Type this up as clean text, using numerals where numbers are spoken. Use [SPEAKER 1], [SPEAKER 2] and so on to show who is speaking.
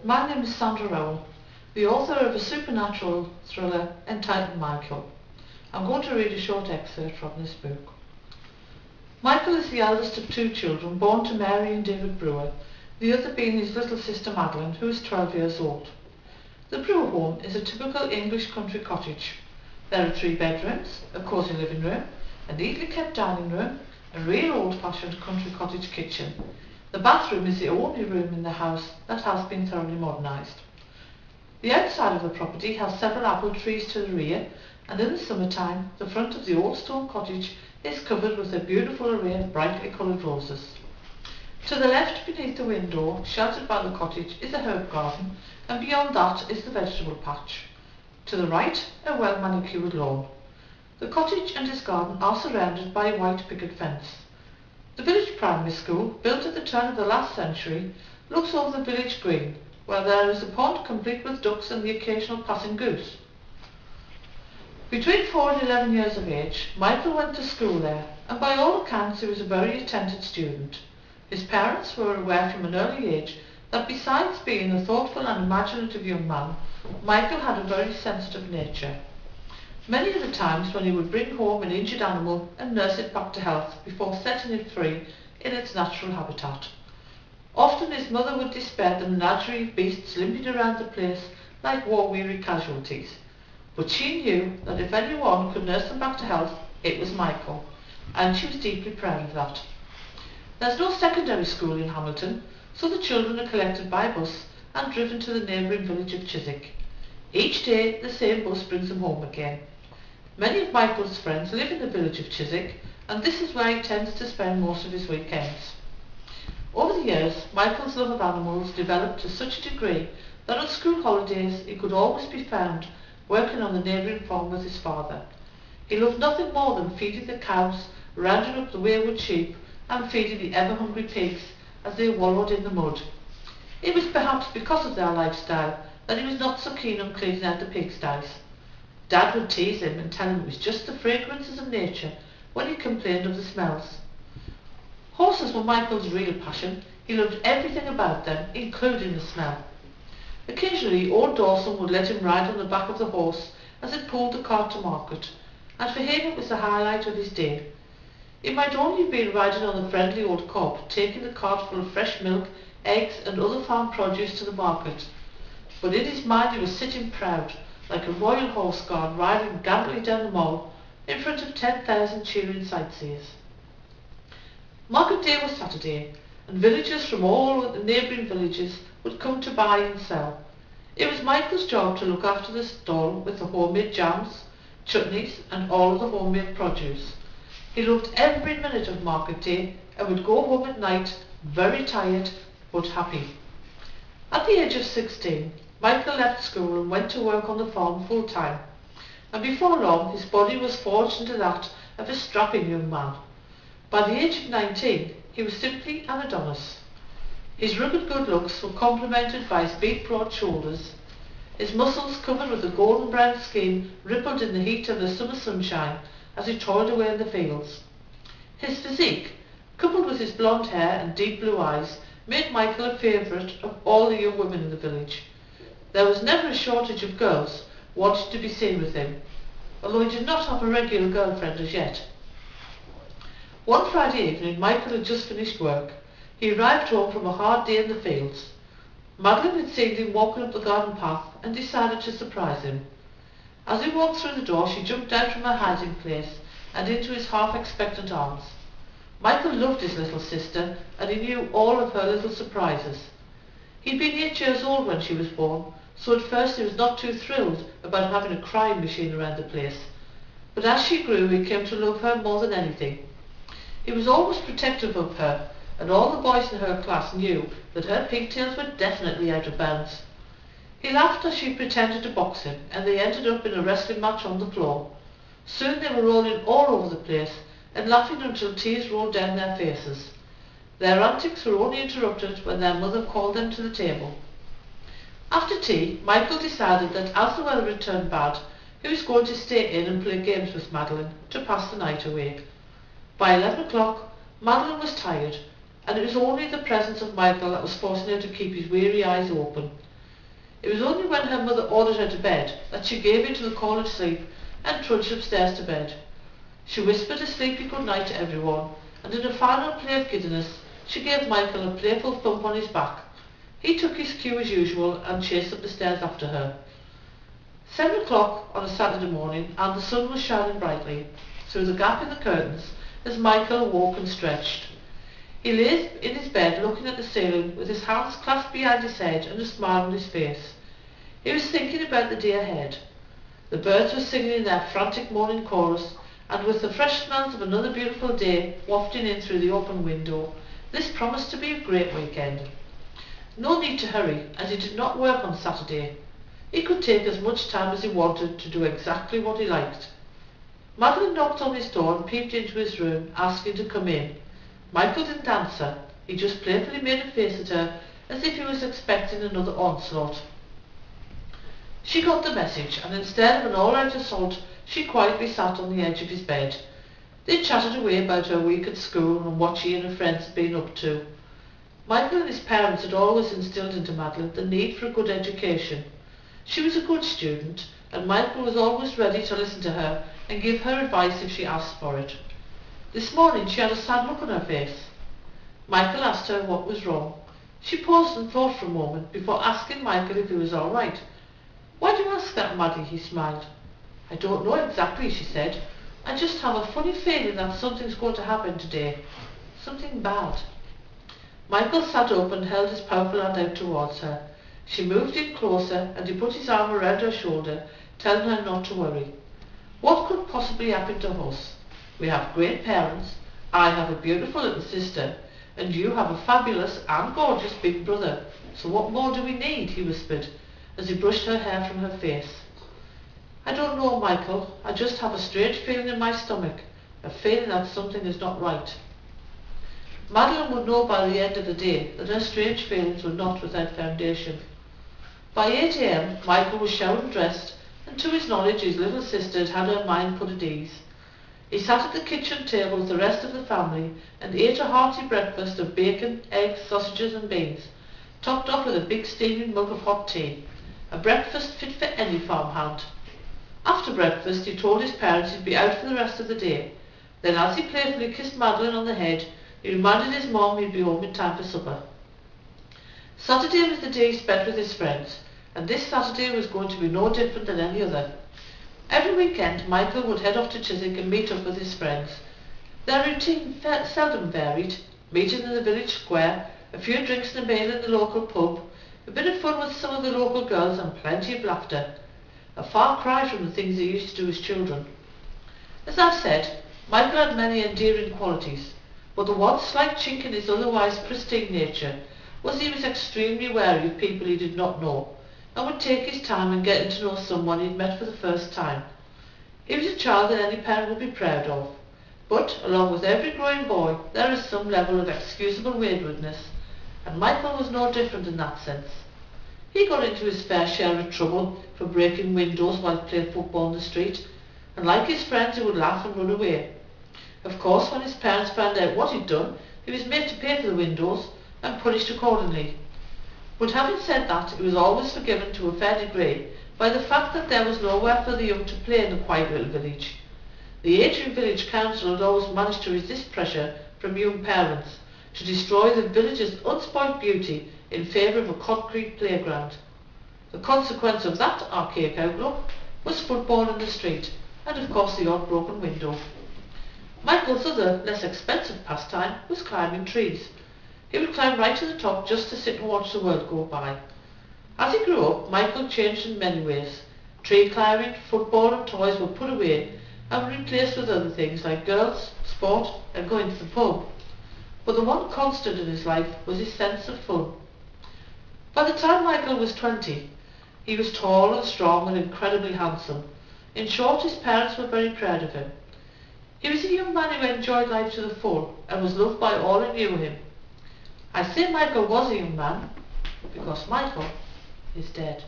[SPEAKER 1] my name is Sandra Rowell, the author of a supernatural thriller entitled Michael. I'm going to read a short excerpt from this book. Michael is the eldest of two children born to Mary and David Brewer, the other being his little sister Madeline, who is 12 years old. The Brewer home is a typical English country cottage. There are 3 bedrooms, a cosy living room, a neatly kept dining room, a real old-fashioned country cottage kitchen. The bathroom is the only room in the house that has been thoroughly modernised. The outside of the property has several apple trees to the rear, and in the summertime the front of the old stone cottage is covered with a beautiful array of brightly coloured roses. To the left beneath the window, sheltered by the cottage, is a herb garden, and beyond that is the vegetable patch. To the right, a well-manicured lawn. The cottage and its garden are surrounded by a white picket fence. The village primary school, built at the turn of the last century, looks over the village green, where there is a pond complete with ducks and the occasional passing goose. Between 4 and 11 years of age, Michael went to school there, and by all accounts he was a very attentive student. His parents were aware from an early age that besides being a thoughtful and imaginative young man, Michael had a very sensitive nature. Many of the times when he would bring home an injured animal and nurse it back to health before setting it free in its natural habitat. Often his mother would despair the menagerie of beasts limping around the place like war-weary casualties. But she knew that if anyone could nurse them back to health, it was Michael, and she was deeply proud of that. There's no secondary school in Hamilton, so the children are collected by bus and driven to the neighbouring village of Chiswick. Each day the same bus brings them home again. Many of Michael's friends live in the village of Chiswick, and this is where he tends to spend most of his weekends. Over the years, Michael's love of animals developed to such a degree that on school holidays he could always be found working on the neighbouring farm with his father. He loved nothing more than feeding the cows, rounding up the wayward sheep, and feeding the ever-hungry pigs as they wallowed in the mud. It was perhaps because of their lifestyle that he was not so keen on cleaning out the pigsties. Dad would tease him and tell him it was just the fragrances of nature when he complained of the smells. Horses were Michael's real passion. He loved everything about them, including the smell. Occasionally old Dawson would let him ride on the back of the horse as it pulled the cart to market, and for him it was the highlight of his day. It might only have been riding on the friendly old cob, taking the cart full of fresh milk, eggs and other farm produce to the market, but in his mind he was sitting proud, like a royal horse guard riding gallantly down the mall in front of 10,000 cheering sightseers. Market day was Saturday, and villagers from all the neighbouring villages would come to buy and sell. It was Michael's job to look after the stall with the homemade jams, chutneys and all of the homemade produce. He loved every minute of market day and would go home at night very tired but happy. At the age of 16, Michael left school and went to work on the farm full time, and before long his body was forged into that of a strapping young man. By the age of 19, he was simply an Adonis. His rugged good looks were complemented by his big broad shoulders. His muscles, covered with a golden brown skin, rippled in the heat of the summer sunshine as he toiled away in the fields. His physique, coupled with his blonde hair and deep blue eyes, made Michael a favourite of all the young women in the village. There was never a shortage of girls wanting to be seen with him, although he did not have a regular girlfriend as yet. One Friday evening, Michael had just finished work. He arrived home from a hard day in the fields. Madeline had seen him walking up the garden path and decided to surprise him. As he walked through the door, she jumped out from her hiding place and into his half-expectant arms. Michael loved his little sister, and he knew all of her little surprises. He'd been 8 years old when she was born, so at first he was not too thrilled about having a crying machine around the place. But as she grew, he came to love her more than anything. He was always protective of her, and all the boys in her class knew that her pigtails were definitely out of bounds. He laughed as she pretended to box him, and they ended up in a wrestling match on the floor. Soon they were rolling all over the place and laughing until tears rolled down their faces. Their antics were only interrupted when their mother called them to the table. After tea, Michael decided that as the weather had turned bad, he was going to stay in and play games with Madeline to pass the night away. By 11 o'clock, Madeline was tired, and it was only the presence of Michael that was forcing her to keep his weary eyes open. It was only when her mother ordered her to bed that she gave in to the call of sleep and trudged upstairs to bed. She whispered a sleepy good night to everyone, and in a final play of giddiness she gave Michael a playful thump on his back. He took his cue as usual and chased up the stairs after her. 7 o'clock on a Saturday morning, and the sun was shining brightly through the gap in the curtains as Michael awoke and stretched. He lay in his bed looking at the ceiling with his hands clasped behind his head and a smile on his face. He was thinking about the day ahead. The birds were singing in their frantic morning chorus, and with the fresh smells of another beautiful day wafting in through the open window, this promised to be a great weekend. No need to hurry, as he did not work on Saturday. He could take as much time as he wanted to do exactly what he liked. Madeline knocked on his door and peeped into his room, asking to come in. Michael didn't answer. He just playfully made a face at her, as if he was expecting another onslaught. She got the message, and instead of an all-out assault, she quietly sat on the edge of his bed. They chatted away about her week at school and what she and her friends had been up to. Michael and his parents had always instilled into Madeline the need for a good education. She was a good student, and Michael was always ready to listen to her and give her advice if she asked for it. This morning she had a sad look on her face. Michael asked her what was wrong. She paused and thought for a moment before asking Michael if he was all right. "Why do you ask that, Maddie?" he smiled. "I don't know exactly," she said. "I just have a funny feeling that something's going to happen today. Something bad." Michael sat up and held his powerful hand out towards her. She moved in closer, and he put his arm around her shoulder, telling her not to worry. "What could possibly happen to us? We have great parents. I have a beautiful little sister, and you have a fabulous and gorgeous big brother. So what more do we need?" he whispered, as he brushed her hair from her face. "I don't know, Michael. I just have a strange feeling in my stomach, a feeling that something is not right." Madeline would know by the end of the day that her strange feelings were not without foundation. By 8 a.m. Michael was showered and dressed, and to his knowledge his little sister had had her mind put at ease. He sat at the kitchen table with the rest of the family and ate a hearty breakfast of bacon, eggs, sausages and beans, topped off with a big steaming mug of hot tea, a breakfast fit for any farmhand. After breakfast he told his parents he'd be out for the rest of the day. Then, as he playfully kissed Madeline on the head, he reminded his mom he'd be home in time for supper. Saturday was the day he spent with his friends, and this Saturday was going to be no different than any other. Every weekend Michael would head off to Chiswick and meet up with his friends. Their routine seldom varied: meeting in the village square, a few drinks and a meal in the local pub, a bit of fun with some of the local girls and plenty of laughter. A far cry from the things they used to do as children. As I've said, Michael had many endearing qualities, but the one slight chink in his otherwise pristine nature was he was extremely wary of people he did not know, and would take his time in getting to know someone he'd met for the first time. He was a child that any parent would be proud of, but along with every growing boy there is some level of excusable waywardness, and Michael was no different in that sense. He got into his fair share of trouble for breaking windows while playing football in the street, and like his friends he would laugh and run away. Of course, when his parents found out what he'd done, he was made to pay for the windows and punished accordingly. But having said that, he was always forgiven to a fair degree by the fact that there was nowhere for the young to play in the quiet little village. The Adrian Village Council had always managed to resist pressure from young parents to destroy the village's unspoilt beauty in favour of a concrete playground. The consequence of that archaic outlook was football in the street, and of course the odd broken window. Michael's other, less expensive pastime was climbing trees. He would climb right to the top just to sit and watch the world go by. As he grew up, Michael changed in many ways. Tree climbing, football and toys were put away and were replaced with other things like girls, sport and going to the pub. But the one constant in his life was his sense of fun. By the time Michael was 20, he was tall and strong and incredibly handsome. In short, his parents were very proud of him. He was a young man who enjoyed life to the full and was loved by all who knew him. I say Michael was a young man because Michael is dead.